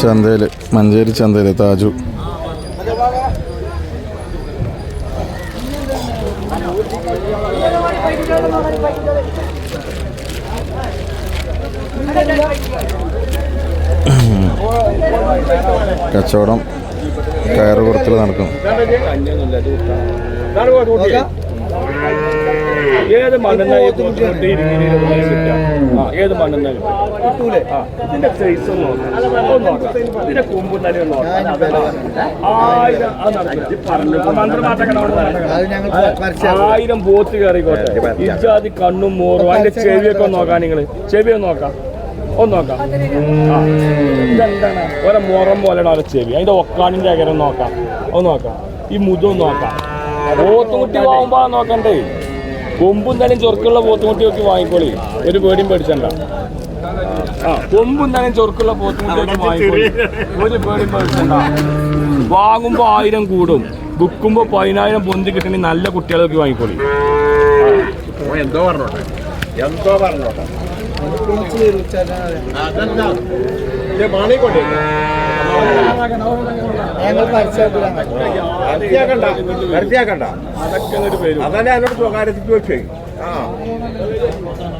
ചന്തയിൽ, മഞ്ചേരി ചന്തയിൽ താജു. കച്ചവടം കയറുപുറത്തിൽ നടക്കും. ഏത് മണ്ണെണ്ണ ഏത് മണ്ണെണ്ണ ഇതിന്റെ സൈസ് നോക്കാം, ഇതിന്റെ കൊമ്പും തലയും നോക്കാം. 1000 ബോത്ത് കയറിക്കോട്ടെ. ഇജാതി കണ്ണും മോറും അതിന്റെ ചെവിയൊക്കെ നോക്കാം. നിങ്ങള് ചെവിയൊക്കെ നോക്കാം, ഒന്ന് നോക്കാം. ഇതെന്താണ് ഓരോ മുറം പോലെയാണ് അവരെ ചെവി. അതിന്റെ ഒക്കാണിന്റെ അകരം നോക്കാം, ഒന്ന് നോക്കാം. ഈ മുതും നോക്കാം. പോത്തുകുട്ടി വാങ്ങുമ്പോ നോക്കണ്ടേ, കൊമ്പും തലയും ചൊറുക്കുള്ള പോത്തുകുട്ടി നോക്കി വാങ്ങിക്കോളി, ഒരു പേടിയും പേടിച്ചണ്ട. കൊമ്പും തലയും ചൊറുക്കുള്ള പോത്തുകുട്ടി നോക്കി വാങ്ങിക്കോളി, ഒരു പേടിയും പേടിച്ചണ്ട. വാങ്ങുമ്പോ 1000 കൂടും, വിൽക്കുമ്പോ 10000 പൊന്തി കിട്ടണമെങ്കിൽ നല്ല കുട്ടികളെ നോക്കി വാങ്ങിക്കോളി. എന്തോ പറഞ്ഞോട്ടെ. അതൊക്കെ എന്നോട് സ്വകാര്യത്തിൽ ചോദിച്ചേ.